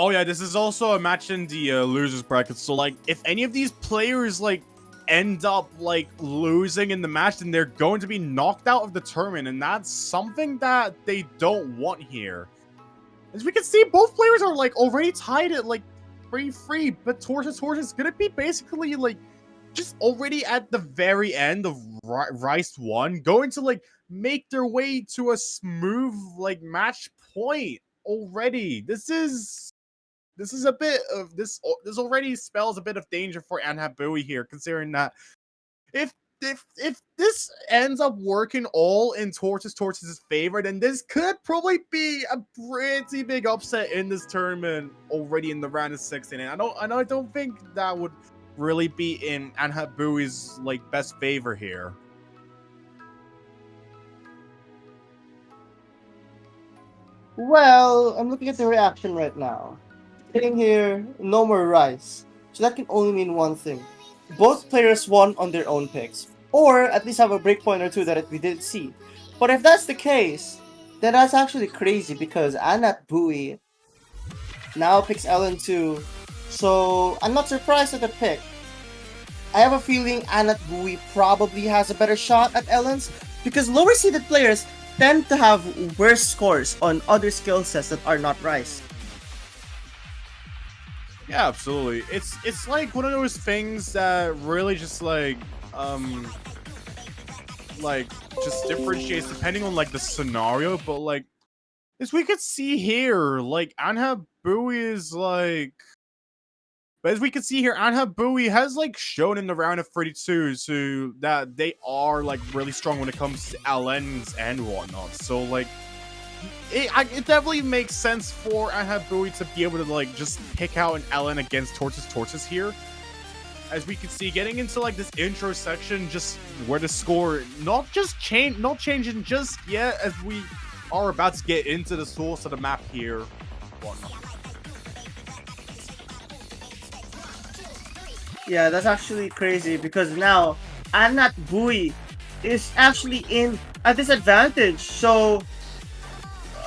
Oh yeah, this is also a match in the losers bracket. So like, if any of these players like end up like losing in the match, then they're going to be knocked out of the tournament, and that's something that they don't want here. As we can see, both players are like already tied at like 3-3, but TortisTortis is gonna be basically like just already at the very end of Rice 1, going to like make their way to a smooth like match point already. This is a bit of this already spells a bit of danger for anhnhatbui here, considering that if this ends up working all in TortisTortis' favor, then this could probably be a pretty big upset in this tournament already in the round of 16. And I don't think that would really be in anhnhatbui's like best favor here. Well, I'm looking at the reaction right now. Sitting here, no more Rice. So that can only mean one thing. Both players won on their own picks. Or at least have a breakpoint or two that we didn't see. But if that's the case, then that's actually crazy because anhnhatbui now picks Ellen too. So I'm not surprised at the pick. I have a feeling anhnhatbui probably has a better shot at Ellen's because lower seeded players tend to have worse scores on other skill sets that are not Rice. Yeah, absolutely. It's like one of those things that really just just differentiates depending on like the scenario, but like as we could see here, like anhnhatbui is like, but as we can see here, anhnhatbui has like shown in the round of 32 so that they are like really strong when it comes to LNs and whatnot. So like it definitely makes sense for anhnhatbui to be able to like just pick out an LN against TortisTortis here. As we can see, getting into like this intro section, just where the score not changing just yet, as we are about to get into the source of the map here. Whatnot. Yeah, that's actually crazy because now anhnhatbui is actually in a disadvantage. So,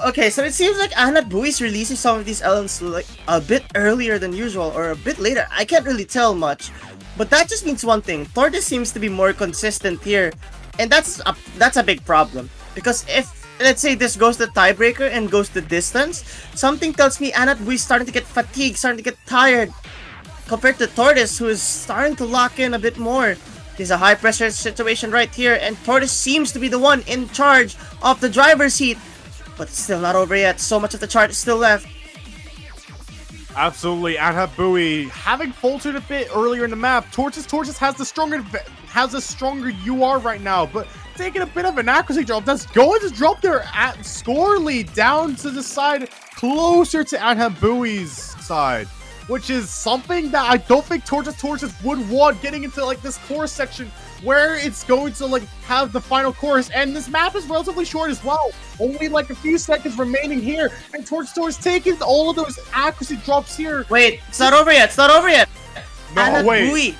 okay, so it seems like anhnhatbui is releasing some of these elements like a bit earlier than usual or a bit later. I can't really tell much, but that just means one thing: Tortis seems to be more consistent here, and that's a big problem because if let's say this goes to tiebreaker and goes to distance, something tells me anhnhatbui is starting to get fatigued, starting to get tired. Compared to Tortis, who is starting to lock in a bit more. There's a high pressure situation right here, and Tortis seems to be the one in charge of the driver's seat. But it's still not over yet. So much of the chart is still left. Absolutely, anhnhatbui having faltered a bit earlier in the map. TortisTortis has a stronger UR right now, but taking a bit of an accuracy drop that's going to drop their score lead down to the side closer to anhnhatbui's side, which is something that I don't think TortisTortis would want getting into like this chorus section where it's going to like have the final chorus, and this map is relatively short as well. Only like a few seconds remaining here, and TortisTortis taking all of those accuracy drops here. Wait, it's not over yet. It's not over yet. No, wait.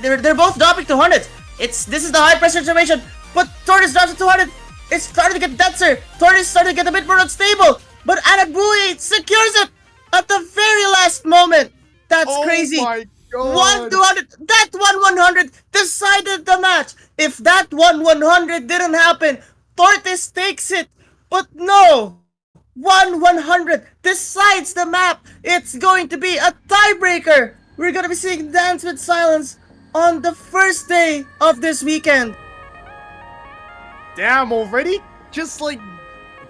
They're both dropping 200. This is the high pressure situation, but Tortis drops to 200. It's starting to get denser. Tortis starting to get a bit more unstable, but anhnhatbui secures it at the very last moment. That's crazy. Oh my god. 1-200. That 1-100 decided the match. If that 1-100 didn't happen, Tortis takes it. But no. 1-100 decides the map. It's going to be a tiebreaker. We're going to be seeing Dance with Silence on the first day of this weekend. Damn, already? Just like,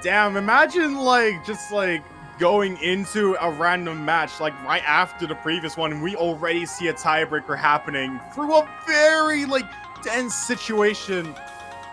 damn, imagine like, just like, going into a random match like right after the previous one, and we already see a tiebreaker happening through a very like tense situation.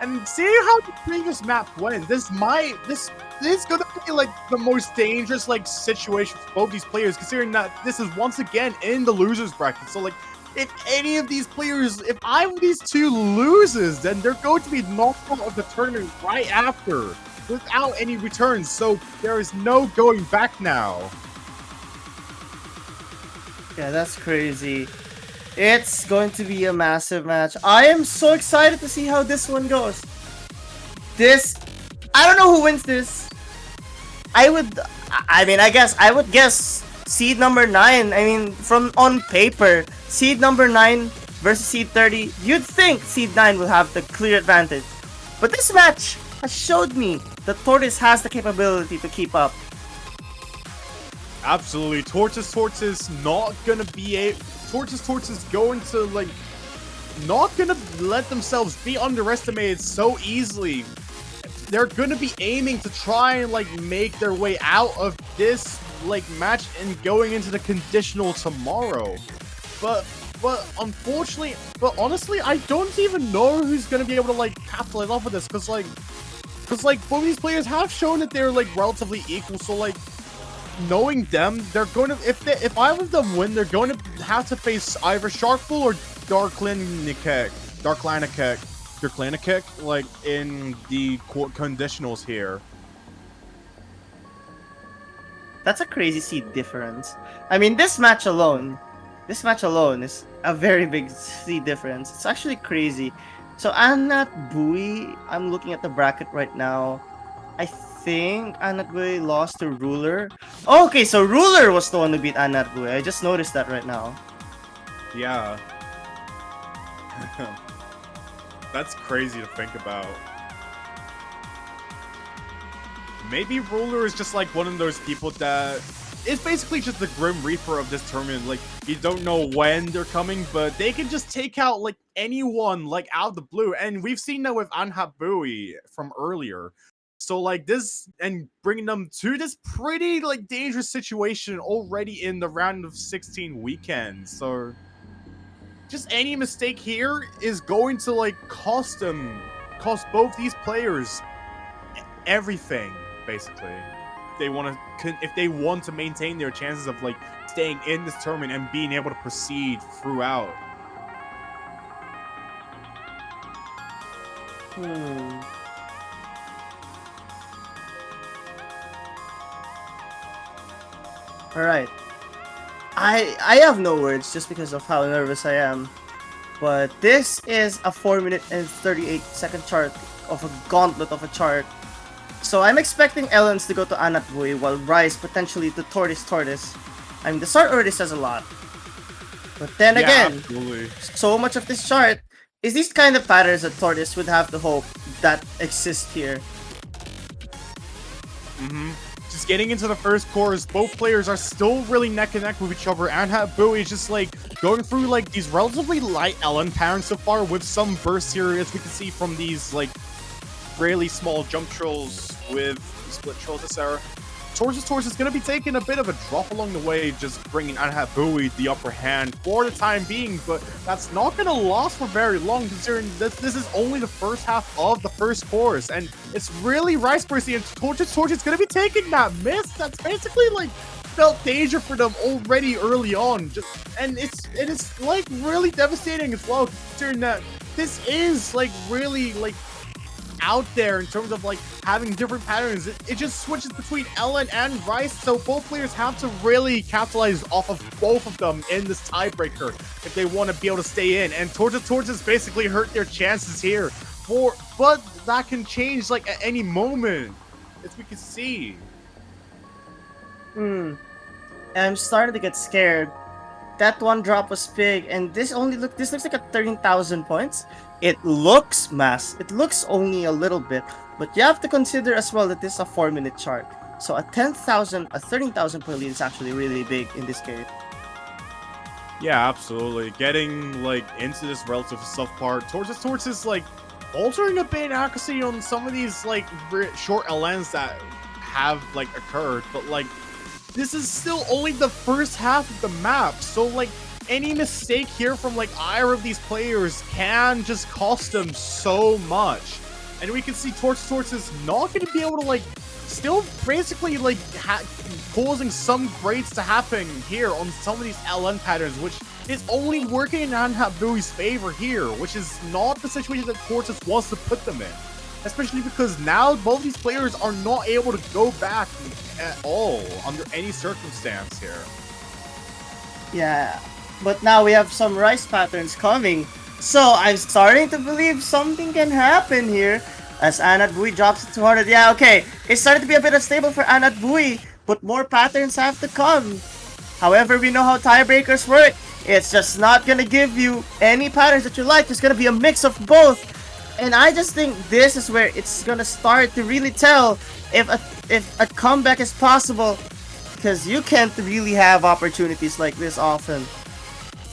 And see how the previous map went. This is gonna be like the most dangerous like situation for both these players, considering that this is once again in the losers bracket. So like, if any of these players, if either of these two loses, then they're going to be knocked out of the tournament right after, without any returns, so there is no going back now. Yeah, that's crazy. It's going to be a massive match. I am so excited to see how this one goes. I don't know who wins this. I would guess seed number 9. I mean, from on paper, seed number 9 versus seed 30, you'd think seed 9 will have the clear advantage. But this match has showed me that Tortis has the capability to keep up. Absolutely, TortisTortis not gonna be a TortisTortis going to like not gonna let themselves be underestimated so easily. They're gonna be aiming to try and like make their way out of this like match and going into the conditional tomorrow. But unfortunately, but honestly, I don't even know who's gonna be able to like capitalize off of this, because both these players have shown that they're like relatively equal. So like, knowing them, they're going to, if either of them win, they're going to have to face either Sharkful or Darklinikek, like in the conditionals here. That's a crazy seed difference. I mean, this match alone is a very big seed difference. It's actually crazy. So anhnhatbui, I'm looking at the bracket right now. I think anhnhatbui lost to Ruler. Oh, okay, so Ruler was the one who beat anhnhatbui. I just noticed that right now. Yeah. That's crazy to think about. Maybe Ruler is just like one of those people that is basically just the Grim Reaper of this tournament. Like, you don't know when they're coming, but they can just take out like anyone like out of the blue. And we've seen that with anhnhatbui from earlier. So like this, and bringing them to this pretty like dangerous situation already in the round of 16 weekend. So just any mistake here is going to like cost both these players everything, basically. If they want to maintain their chances of like staying in this tournament and being able to proceed throughout. Alright. I have no words just because of how nervous I am. But this is a 4-minute and 38-second chart of a gauntlet of a chart. So I'm expecting Ellens to go to anhnhatbui while Rice potentially to TortisTortis. I mean, the start already says a lot. But then again, absolutely. So much of this chart is these kind of patterns that Tortis would have to hope that exist here. Just getting into the first course, both players are still really neck and neck with each other. anhnhatbui is just like going through like these relatively light Ellen patterns so far, with some bursts here, as we can see from these like really small jump trolls with split trolls this era. TortisTortis is going to be taking a bit of a drop along the way, just bringing anhnhatbui the upper hand for the time being, but that's not going to last for very long, considering this is only the first half of the first course, and it's really Rice Mercy, and TortisTortis is going to be taking that miss. That's basically like felt danger for them already early on, and it's like really devastating as well, considering that this is like really like out there in terms of like having different patterns. It just switches between Ellen and Rice, so both players have to really capitalize off of both of them in this tiebreaker if they want to be able to stay in. And TortisTortis basically hurt their chances here, but that can change like at any moment, as we can see. I'm starting to get scared. That one drop was big, and this looks like a 13,000 points. It looks it looks only a little bit, but you have to consider as well that this is a 4-minute chart. So a 13,000 point lead is actually really big in this game. Yeah, absolutely. Getting like into this relative tough part, TortisTortis is like altering a bit in accuracy on some of these like short LNs that have like occurred, but like this is still only the first half of the map, so like any mistake here from like either of these players can just cost them so much. And we can see TortisTortis is not going to be able to like still basically like causing some breaks to happen here on some of these LN patterns, which is only working in anhnhatbui's favor here, which is not the situation that Tortis wants to put them in. Especially because now both these players are not able to go back at all under any circumstance here. Yeah, but now we have some Rice patterns coming. So I'm starting to believe something can happen here as anhnhatbui drops to 200. Yeah, okay. It started to be a bit unstable for anhnhatbui, but more patterns have to come. However, we know how tiebreakers work. It's just not gonna give you any patterns that you like. It's gonna be a mix of both. And I just think this is where it's gonna start to really tell if a comeback is possible. Because you can't really have opportunities like this often.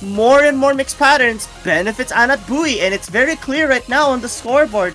More and more mixed patterns benefits anhnhatbui, and it's very clear right now on the scoreboard.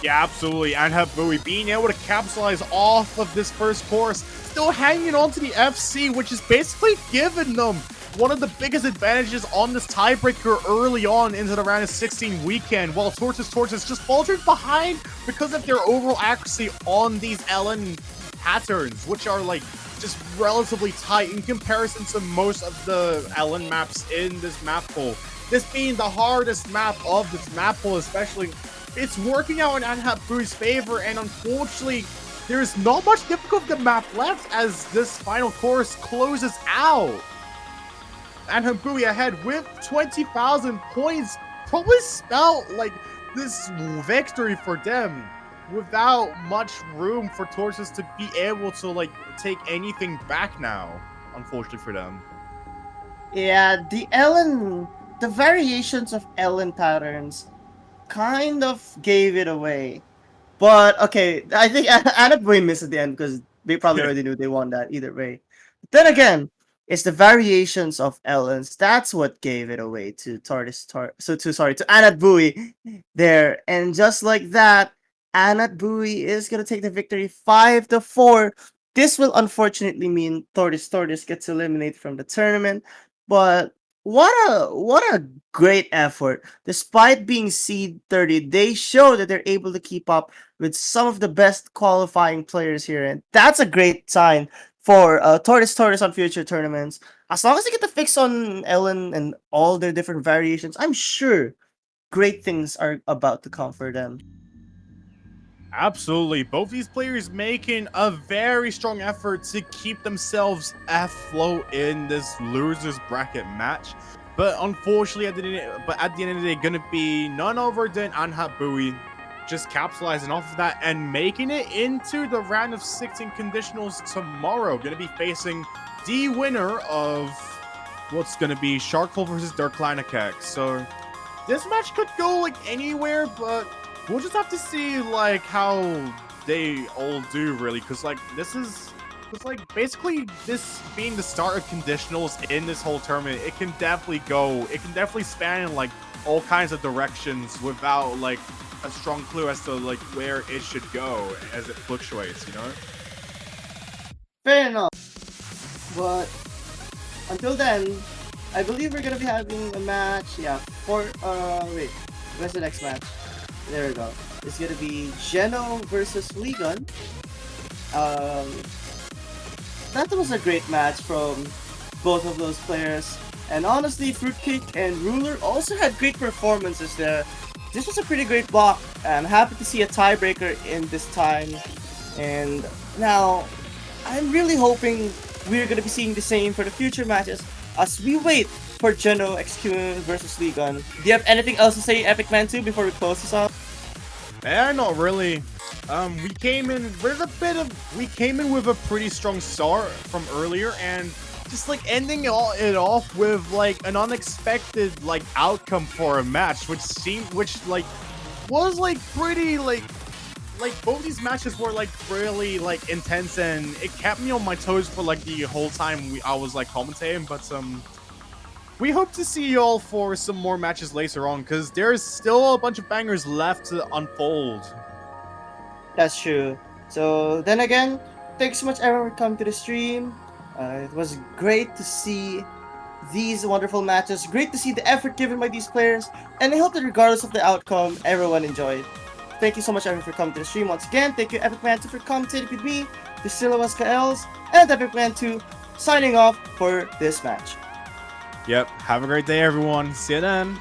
Yeah, absolutely. Anhnhatbui being able to capitalize off of this first course, still hanging on to the FC, which is basically giving them one of the biggest advantages on this tiebreaker early on into the round of 16 weekend, while TortisTortis just faltering behind because of their overall accuracy on these LN patterns, which are like just relatively tight in comparison to most of the LN maps in this map pool. This being the hardest map of this map pool, especially, it's working out in anhnhatbui's favor, and unfortunately, there's not much difficult of the map left as this final course closes out. anhnhatbui ahead with 20,000 points probably spelled like this victory for them, without much room for Tortis to be able to like take anything back now, unfortunately for them. Yeah, the variations of Ellen patterns kind of gave it away. But okay, I think anhnhatbui missed at the end because they probably already knew they won that either way. But then again, it's the variations of Ellens that's what gave it away to to anhnhatbui there, and just like that, anhnhatbui is gonna take the victory 5-4. This will unfortunately mean TortisTortis gets eliminated from the tournament, but what a great effort. Despite being seed 30, they show that they're able to keep up with some of the best qualifying players here, and that's a great sign for TortisTortis on future tournaments. As long as they get the fix on Ellen and all their different variations, I'm sure great things are about to come for them. Absolutely. Both these players making a very strong effort to keep themselves afloat in this losers bracket match. But unfortunately, at the end of the day, gonna be none other than anhnhatbui just capitalizing off of that and making it into the round of 16 conditionals tomorrow. Gonna be facing the winner of what's gonna be Sharkful versus Dirk Kleinekek. So this match could go like anywhere, but we'll just have to see like how they all do, really, because like this is like basically this being the start of conditionals in this whole tournament. It can definitely span in like all kinds of directions without like a strong clue as to like where it should go as it fluctuates, you know? Fair enough. But until then, I believe we're gonna be having a match. Yeah, wait, where's the next match? There we go. It's gonna be Geno versus Ligon. That was a great match from both of those players. And honestly, Fruitcake and Ruler also had great performances there. This was a pretty great block. I'm happy to see a tiebreaker in this time. And now, I'm really hoping we're gonna be seeing the same for the future matches as we wait for Geno XQ versus Ligon. Do you have anything else to say, Epic Man 2, before we close this off? Not really. We came in with a pretty strong start from earlier, and just like ending it off with like an unexpected like outcome for a match, which was like pretty like both these matches were like really like intense, and it kept me on my toes for like the whole time I was like commentating. But we hope to see y'all for some more matches later on, because there's still a bunch of bangers left to unfold. That's true. So then again, thanks so much everyone for coming to the stream. It was great to see these wonderful matches. Great to see the effort given by these players, and I hope that regardless of the outcome, everyone enjoyed. Thank you so much everyone for coming to the stream once again. Thank you Epic Man 2 for commentating with me, the Silawas Kaels, and Epic Man 2 signing off for this match. Yep. Have a great day, everyone. See you then.